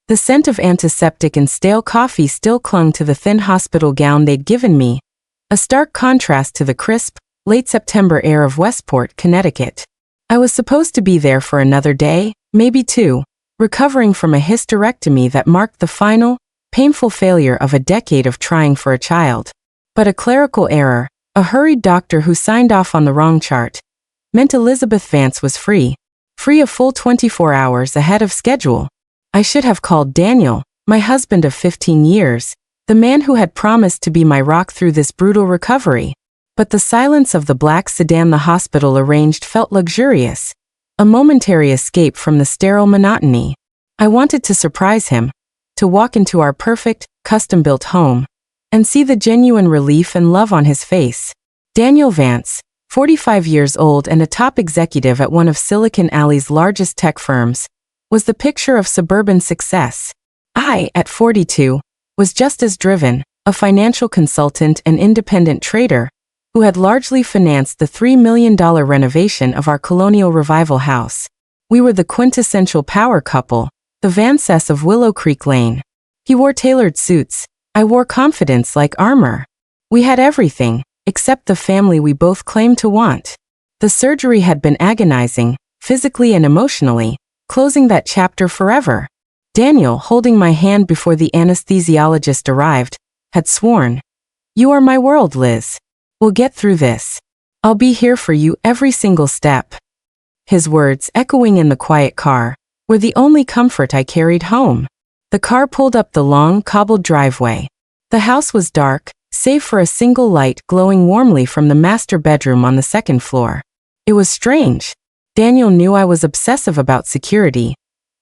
The scent of antiseptic and stale coffee still clung to the thin hospital gown they'd given me, a stark contrast to the crisp, late September air of Westport, Connecticut. I was supposed to be there for another day, maybe two, recovering from a hysterectomy that marked the final, painful failure of a decade of trying for a child. But a clerical error, a hurried doctor who signed off on the wrong chart, meant Elizabeth Vance was free a full 24 hours ahead of schedule. I should have called Daniel, my husband of 15 years, the man who had promised to be my rock through this brutal recovery. But the silence of the black sedan the hospital arranged felt luxurious, a momentary escape from the sterile monotony. I wanted to surprise him, to walk into our perfect, custom-built home, and see the genuine relief and love on his face. Daniel Vance, 45 years old and a top executive at one of Silicon Alley's largest tech firms, was the picture of suburban success. I, at 42, was just as driven, a financial consultant and independent trader, who had largely financed the $3 million renovation of our colonial revival house. We were the quintessential power couple, the Vances of Willow Creek Lane. He wore tailored suits, I wore confidence like armor. We had everything, except the family we both claimed to want. The surgery had been agonizing, physically and emotionally, closing that chapter forever. Daniel, holding my hand before the anesthesiologist arrived, had sworn, "You are my world, Liz. We'll get through this. I'll be here for you every single step." His words, echoing in the quiet car, were the only comfort I carried home. The car pulled up the long, cobbled driveway. The house was dark, save for a single light glowing warmly from the master bedroom on the second floor. It was strange. Daniel knew I was obsessive about security.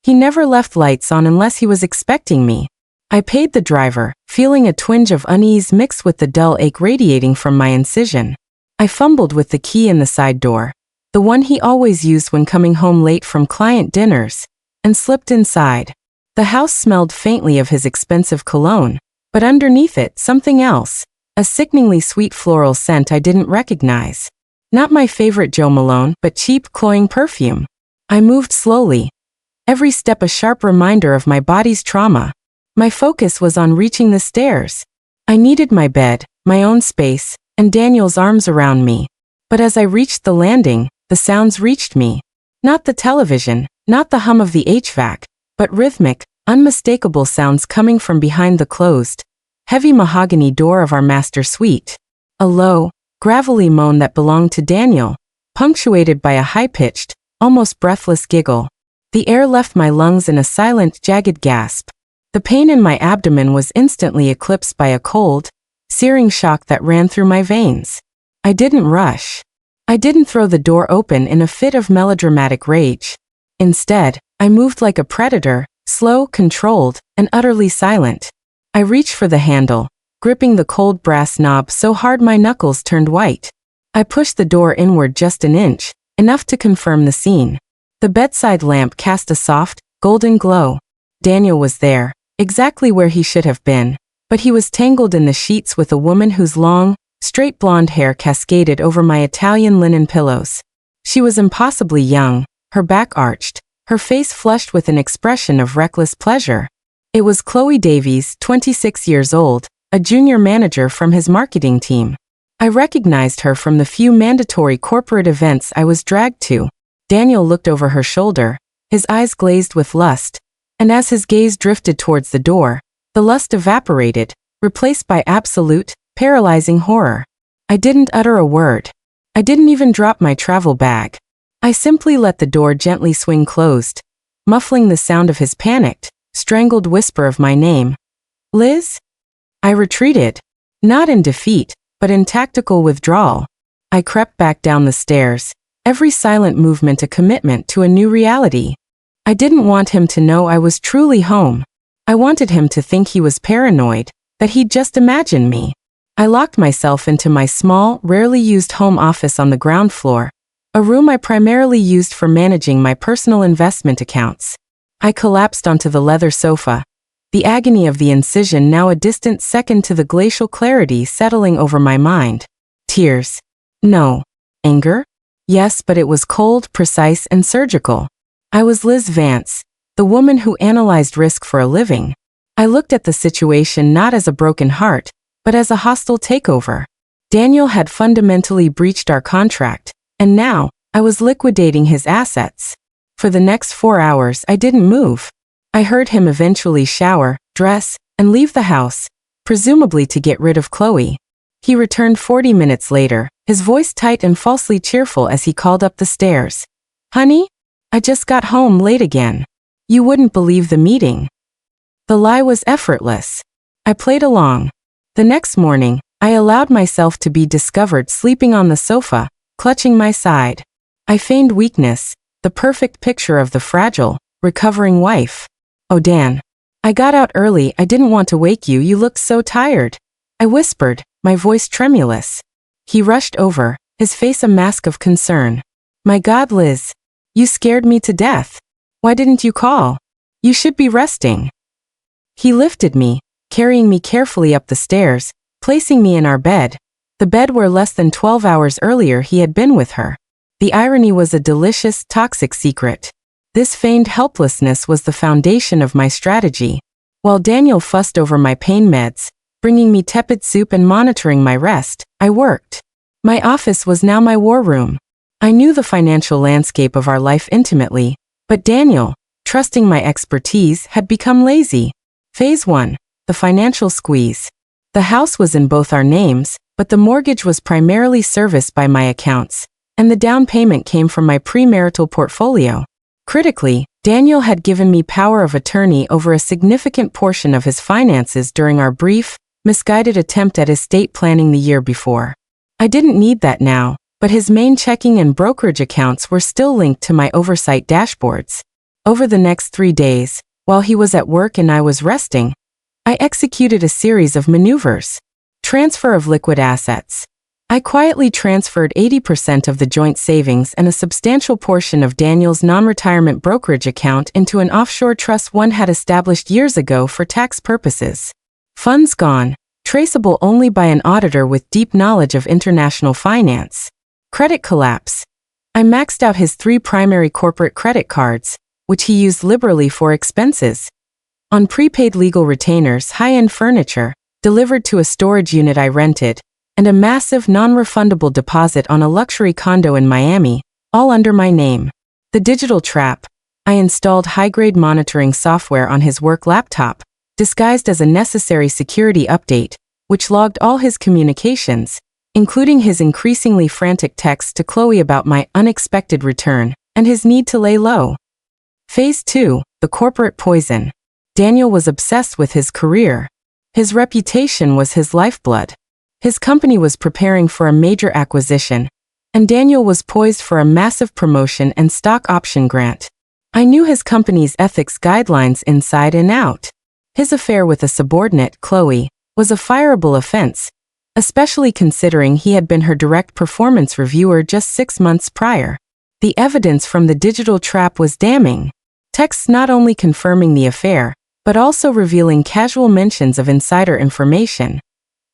He never left lights on unless he was expecting me. I paid the driver, feeling a twinge of unease mixed with the dull ache radiating from my incision. I fumbled with the key in the side door, the one he always used when coming home late from client dinners, and slipped inside. The house smelled faintly of his expensive cologne, but underneath it something else, a sickeningly sweet floral scent I didn't recognize. Not my favorite Jo Malone, but cheap, cloying perfume. I moved slowly, every step a sharp reminder of my body's trauma. My focus was on reaching the stairs. I needed my bed, my own space, and Daniel's arms around me. But as I reached the landing, the sounds reached me. Not the television, not the hum of the HVAC, but rhythmic, unmistakable sounds coming from behind the closed, heavy mahogany door of our master suite. A low, gravelly moan that belonged to Daniel, punctuated by a high-pitched, almost breathless giggle. The air left my lungs in a silent, jagged gasp. The pain in my abdomen was instantly eclipsed by a cold, searing shock that ran through my veins. I didn't rush. I didn't throw the door open in a fit of melodramatic rage. Instead, I moved like a predator, slow, controlled, and utterly silent. I reached for the handle, gripping the cold brass knob so hard my knuckles turned white. I pushed the door inward just an inch, enough to confirm the scene. The bedside lamp cast a soft, golden glow. Daniel was there, exactly where he should have been, but he was tangled in the sheets with a woman whose long, straight blonde hair cascaded over my Italian linen pillows. She was impossibly young, her back arched, her face flushed with an expression of reckless pleasure. It was Chloe Davies, 26 years old, a junior manager from his marketing team. I recognized her from the few mandatory corporate events I was dragged to. Daniel looked over her shoulder, his eyes glazed with lust, and as his gaze drifted towards the door, the lust evaporated, replaced by absolute, paralyzing horror. I didn't utter a word. I didn't even drop my travel bag. I simply let the door gently swing closed, muffling the sound of his panicked, strangled whisper of my name. "Liz?" I retreated, not in defeat, but in tactical withdrawal. I crept back down the stairs, every silent movement a commitment to a new reality. I didn't want him to know I was truly home. I wanted him to think he was paranoid, that he'd just imagined me. I locked myself into my small, rarely used home office on the ground floor, a room I primarily used for managing my personal investment accounts. I collapsed onto the leather sofa, the agony of the incision now a distant second to the glacial clarity settling over my mind. Tears. No. Anger? Yes, but it was cold, precise, and surgical. I was Liz Vance, the woman who analyzed risk for a living. I looked at the situation not as a broken heart, but as a hostile takeover. Daniel had fundamentally breached our contract, and now, I was liquidating his assets. For the next 4 hours, I didn't move. I heard him eventually shower, dress, and leave the house, presumably to get rid of Chloe. He returned 40 minutes later, his voice tight and falsely cheerful as he called up the stairs. "Honey? I just got home late again. You wouldn't believe the meeting." The lie was effortless. I played along. The next morning, I allowed myself to be discovered sleeping on the sofa, clutching my side. I feigned weakness, the perfect picture of the fragile, recovering wife. "Oh, Dan. I got out early, I didn't want to wake you, you looked so tired," I whispered, my voice tremulous. He rushed over, his face a mask of concern. "My God, Liz. You scared me to death. Why didn't you call? You should be resting." He lifted me, carrying me carefully up the stairs, placing me in our bed, the bed where less than 12 hours earlier he had been with her. The irony was a delicious, toxic secret. This feigned helplessness was the foundation of my strategy. While Daniel fussed over my pain meds, bringing me tepid soup and monitoring my rest, I worked. My office was now my war room. I knew the financial landscape of our life intimately, but Daniel, trusting my expertise, had become lazy. Phase 1, the financial squeeze. The house was in both our names, but the mortgage was primarily serviced by my accounts, and the down payment came from my premarital portfolio. Critically, Daniel had given me power of attorney over a significant portion of his finances during our brief, misguided attempt at estate planning the year before. I didn't need that now, but his main checking and brokerage accounts were still linked to my oversight dashboards. Over the next 3 days, while he was at work and I was resting, I executed a series of maneuvers. Transfer of liquid assets. I quietly transferred 80% of the joint savings and a substantial portion of Daniel's non-retirement brokerage account into an offshore trust one had established years ago for tax purposes. Funds gone, traceable only by an auditor with deep knowledge of international finance. Credit collapse. I maxed out his 3 primary corporate credit cards, which he used liberally for expenses. On prepaid legal retainers, high-end furniture, delivered to a storage unit I rented, and a massive non-refundable deposit on a luxury condo in Miami, all under my name. The digital trap. I installed high-grade monitoring software on his work laptop, disguised as a necessary security update, which logged all his communications, including his increasingly frantic texts to Chloe about my unexpected return and his need to lay low. Phase 2, the corporate poison. Daniel was obsessed with his career. His reputation was his lifeblood. His company was preparing for a major acquisition, and Daniel was poised for a massive promotion and stock option grant. I knew his company's ethics guidelines inside and out. His affair with a subordinate, Chloe, was a fireable offense, especially considering he had been her direct performance reviewer just 6 months prior. The evidence from the digital trap was damning. Texts not only confirming the affair, but also revealing casual mentions of insider information.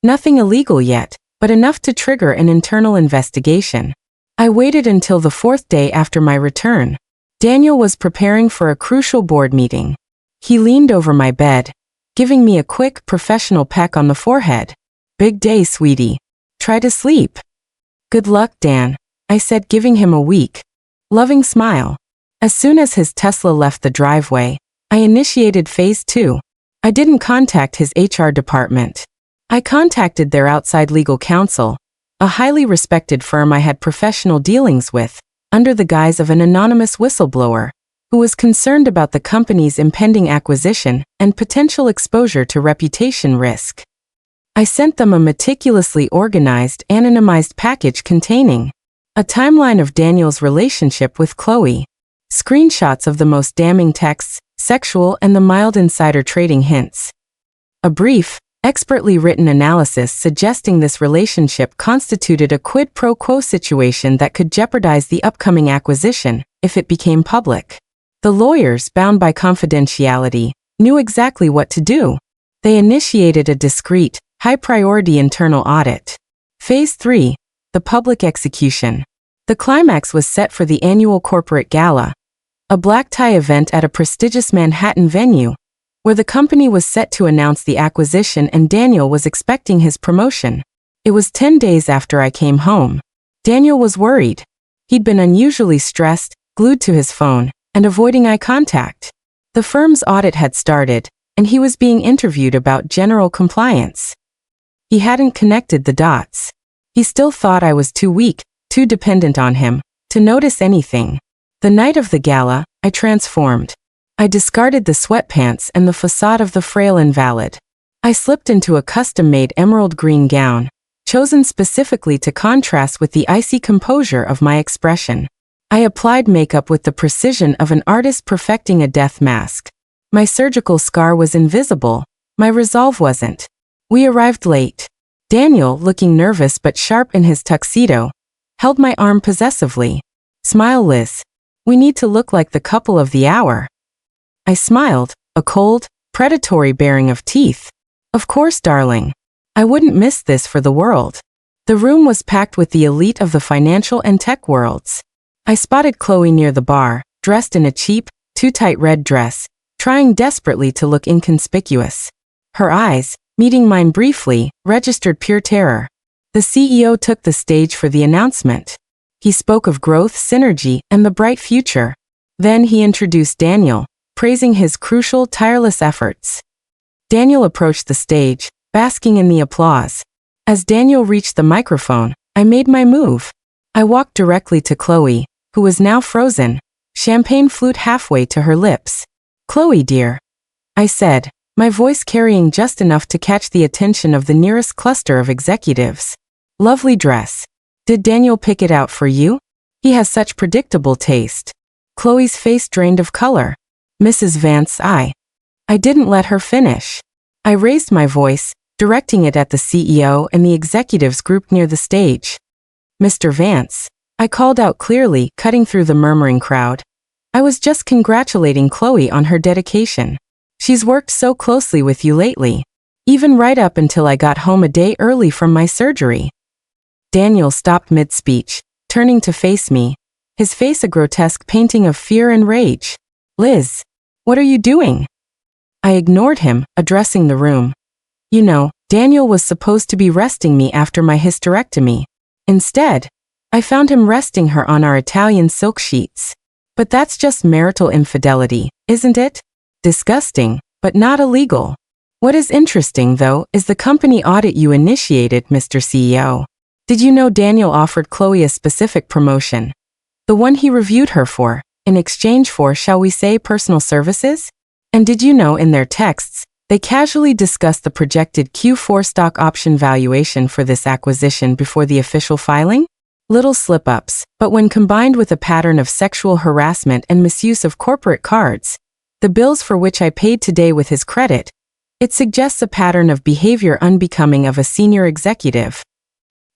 Nothing illegal yet, but enough to trigger an internal investigation. I waited until the 4th day after my return. Daniel was preparing for a crucial board meeting. He leaned over my bed, giving me a quick, professional peck on the forehead. "Big day, sweetie. Try to sleep." "Good luck, Dan," I said, giving him a weak, loving smile. As soon as his Tesla left the driveway, I initiated phase 2. I didn't contact his HR department. I contacted their outside legal counsel, a highly respected firm I had professional dealings with, under the guise of an anonymous whistleblower, who was concerned about the company's impending acquisition and potential exposure to reputation risk. I sent them a meticulously organized, anonymized package containing a timeline of Daniel's relationship with Chloe, screenshots of the most damning texts, sexual and the mild insider trading hints, a brief, expertly written analysis suggesting this relationship constituted a quid pro quo situation that could jeopardize the upcoming acquisition if it became public. The lawyers, bound by confidentiality, knew exactly what to do. They initiated a discreet, high-priority internal audit. Phase 3, the public execution. The climax was set for the annual corporate gala, a black tie event at a prestigious Manhattan venue, where the company was set to announce the acquisition and Daniel was expecting his promotion. It was 10 days after I came home. Daniel was worried. He'd been unusually stressed, glued to his phone, and avoiding eye contact. The firm's audit had started, and he was being interviewed about general compliance. He hadn't connected the dots. He still thought I was too weak, too dependent on him, to notice anything. The night of the gala, I transformed. I discarded the sweatpants and the facade of the frail invalid. I slipped into a custom-made emerald green gown, chosen specifically to contrast with the icy composure of my expression. I applied makeup with the precision of an artist perfecting a death mask. My surgical scar was invisible, my resolve wasn't. We arrived late. Daniel, looking nervous but sharp in his tuxedo, held my arm possessively. "Smile, Liz. We need to look like the couple of the hour." I smiled, a cold, predatory baring of teeth. "Of course, darling. I wouldn't miss this for the world." The room was packed with the elite of the financial and tech worlds. I spotted Chloe near the bar, dressed in a cheap, too-tight red dress, trying desperately to look inconspicuous. Her eyes, meeting mine briefly, registered pure terror. The CEO took the stage for the announcement. He spoke of growth, synergy, and the bright future. Then he introduced Daniel, praising his crucial, tireless efforts. Daniel approached the stage, basking in the applause. As Daniel reached the microphone, I made my move. I walked directly to Chloe, who was now frozen, champagne flute halfway to her lips. "Chloe, dear," I said, my voice carrying just enough to catch the attention of the nearest cluster of executives. "Lovely dress. Did Daniel pick it out for you? He has such predictable taste." Chloe's face drained of color. "Mrs. Vance, I didn't let her finish." I raised my voice, directing it at the CEO and the executives grouped near the stage. "Mr. Vance," I called out clearly, cutting through the murmuring crowd. "I was just congratulating Chloe on her dedication. She's worked so closely with you lately, even right up until I got home a day early from my surgery." Daniel stopped mid-speech, turning to face me, his face a grotesque painting of fear and rage. "Liz, what are you doing?" I ignored him, addressing the room. "You know, Daniel was supposed to be resting me after my hysterectomy. Instead, I found him resting her on our Italian silk sheets. But that's just marital infidelity, isn't it? Disgusting, but not illegal. What is interesting, though, is the company audit you initiated, Mr. CEO. Did you know Daniel offered Chloe a specific promotion? The one he reviewed her for, in exchange for, shall we say, personal services? And did you know in their texts, they casually discussed the projected Q4 stock option valuation for this acquisition before the official filing? Little slip-ups, but when combined with a pattern of sexual harassment and misuse of corporate cards, the bills for which I paid today with his credit, it suggests a pattern of behavior unbecoming of a senior executive.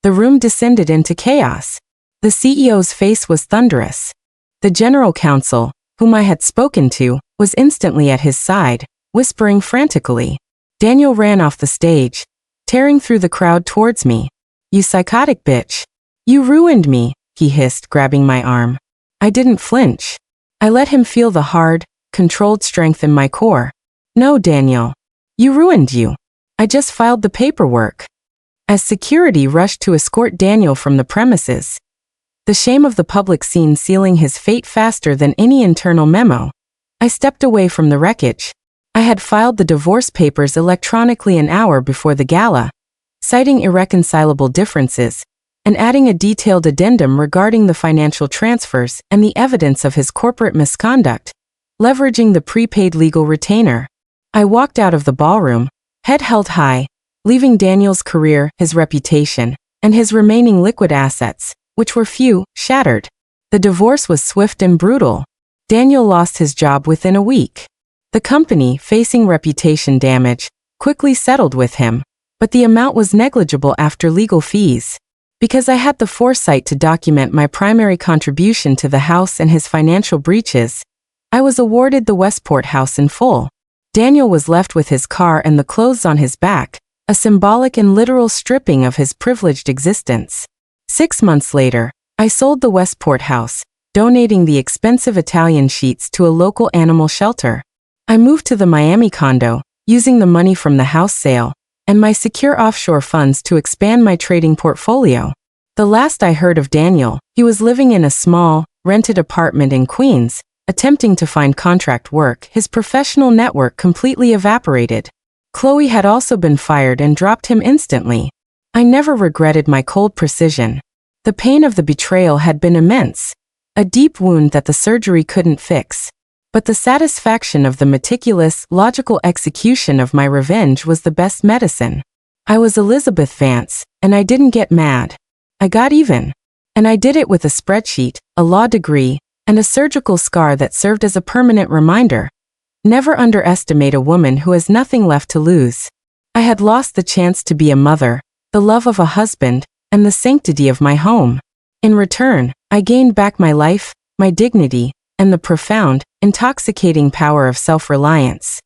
The room descended into chaos. The CEO's face was thunderous. The general counsel, whom I had spoken to, was instantly at his side, whispering frantically. Daniel ran off the stage, tearing through the crowd towards me. "You psychotic bitch. You ruined me," he hissed, grabbing my arm. I didn't flinch. I let him feel the hard, controlled strength in my core. "No, Daniel. You ruined you. I just filed the paperwork." As security rushed to escort Daniel from the premises, the shame of the public scene sealing his fate faster than any internal memo, I stepped away from the wreckage. I had filed the divorce papers electronically an hour before the gala, citing irreconcilable differences, and adding a detailed addendum regarding the financial transfers and the evidence of his corporate misconduct, leveraging the prepaid legal retainer. I walked out of the ballroom, head held high, leaving Daniel's career, his reputation, and his remaining liquid assets, which were few, shattered. The divorce was swift and brutal. Daniel lost his job within a week. The company, facing reputation damage, quickly settled with him, but the amount was negligible after legal fees. Because I had the foresight to document my primary contribution to the house and his financial breaches, I was awarded the Westport house in full. Daniel was left with his car and the clothes on his back, a symbolic and literal stripping of his privileged existence. 6 months later, I sold the Westport house, donating the expensive Italian sheets to a local animal shelter. I moved to the Miami condo, using the money from the house sale and my secure offshore funds to expand my trading portfolio. The last I heard of Daniel, he was living in a small, rented apartment in Queens, attempting to find contract work. His professional network completely evaporated. Chloe had also been fired and dropped him instantly. I never regretted my cold precision. The pain of the betrayal had been immense, a deep wound that the surgery couldn't fix. But the satisfaction of the meticulous, logical execution of my revenge was the best medicine. I was Elizabeth Vance, and I didn't get mad. I got even. And I did it with a spreadsheet, a law degree, and a surgical scar that served as a permanent reminder. Never underestimate a woman who has nothing left to lose. I had lost the chance to be a mother, the love of a husband, and the sanctity of my home. In return, I gained back my life, my dignity, and the profound, intoxicating power of self-reliance.